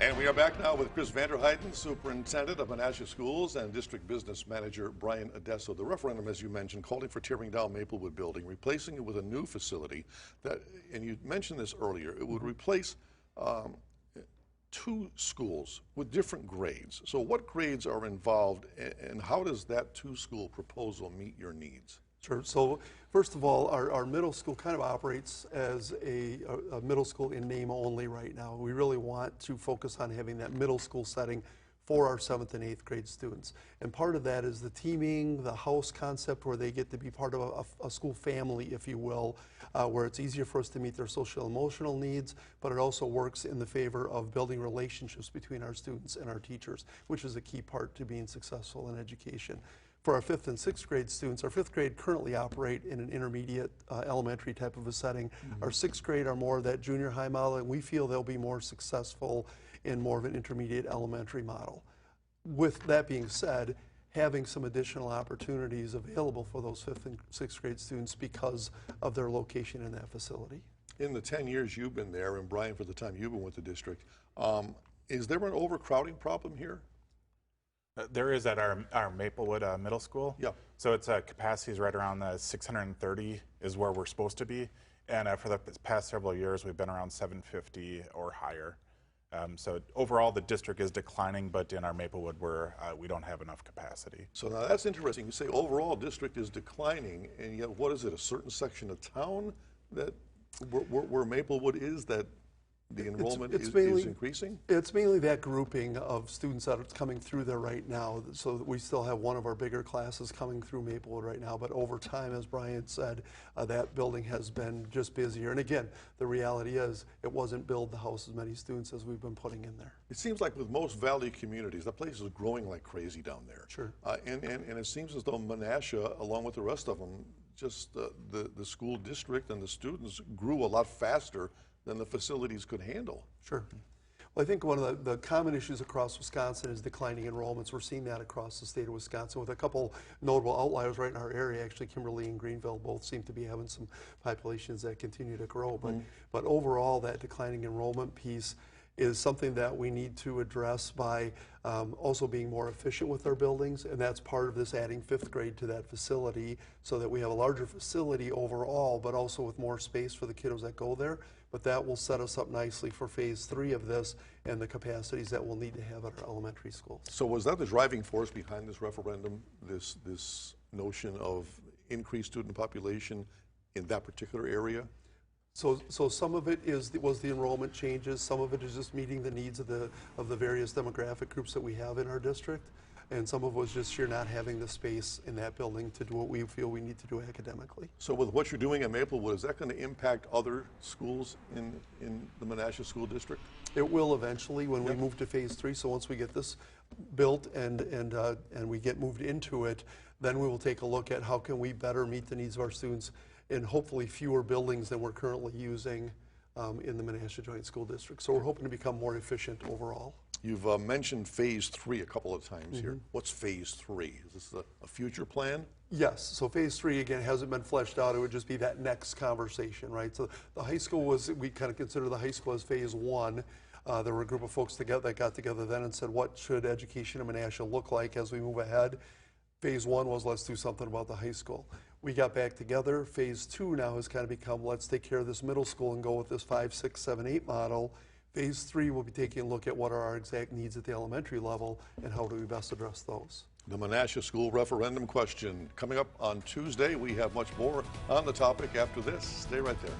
And we are back now with Chris Vanderheiden, Superintendent of Menasha Schools, and District Business Manager Brian Adesso. The referendum, as you mentioned, calling for tearing down Maplewood Building, replacing it with a new facility that, and you mentioned this earlier, it would replace two schools with different grades. So what grades are involved, and how does that two-school proposal meet your needs? Sure. So first of all, our middle school kind of operates as a middle school in name only right now. We really want to focus on having that middle school setting for our 7th and 8th grade students. And part of that is the teaming, the house concept, where they get to be part of a school family, if you will, where it's easier for us to meet their social and emotional needs, but it also works in the favor of building relationships between our students and our teachers, which is a key part to being successful in education. For our 5th and 6th grade students, our 5th grade currently operate in an intermediate elementary type of a setting. Our 6th grade are more of that junior high model, and we feel they'll be more successful in more of an intermediate elementary model. With that being said, having some additional opportunities available for those 5th and 6th grade students because of their location in that facility. In the 10 years you've been there, and Brian, for the time you've been with the district, is there an overcrowding problem here? There is at our Maplewood Middle School. Yeah. So its capacity is right around 630 is where we're supposed to be. And for the past several years, we've been around 750 or higher. So overall, the district is declining, but in our Maplewood, we don't have enough capacity. So now that's interesting. You say overall district is declining, and yet what is it, a certain section of town that where Maplewood is that the enrollment is increasing? It's mainly that grouping of students that are coming through there right now. So that we still have one of our bigger classes coming through Maplewood right now. But over time, as Brian said, that building has been just busier. And again, the reality is it wasn't built to house as many students as we've been putting in there. It seems like with most Valley communities, the place is growing like crazy down there. Sure. And it seems as though Menasha, along with the rest of them, just the school district and the students grew a lot faster than the facilities could handle. Sure. Well, I think one of the common issues across Wisconsin is declining enrollments. We're seeing that across the state of Wisconsin with a couple notable outliers right in our area. Actually, Kimberly and Greenville both seem to be having some populations that continue to grow. But overall, that declining enrollment piece is something that we need to address by also being more efficient with our buildings, and that's part of this adding 5th grade to that facility so that we have a larger facility overall, but also with more space for the kiddos that go there. But that will set us up nicely for phase 3 of this and the capacities that we'll need to have at our elementary schools. So was that the driving force behind this referendum, this notion of increased student population in that particular area? So some of it was the enrollment changes. Some of it is just meeting the needs of the various demographic groups that we have in our district, and some of it was just sheer not having the space in that building to do what we feel we need to do academically. So with what you're doing at Maplewood, is that going to impact other schools in the Menasha School District? It will eventually when we move to phase 3. So once we get this built and we get moved into it, then we will take a look at how can we better meet the needs of our students in hopefully fewer buildings than we're currently using in the Menasha Joint School District. So we're hoping to become more efficient overall. You've mentioned phase 3 a couple of times here. What's phase 3? Is this a future plan? Yes. So phase 3, again, hasn't been fleshed out. It would just be that next conversation, right? So the high school we kind of consider the high school as phase 1. There were a group of folks that got together then and said, what should education in Menasha look like as we move ahead? Phase 1 was let's do something about the high school. We got back together. Phase 2 now has kind of become let's take care of this middle school and go with this 5, 6, 7, 8 model. Phase 3 will be taking a look at what are our exact needs at the elementary level and how do we best address those. The Menasha School referendum question coming up on Tuesday. We have much more on the topic after this. Stay right there.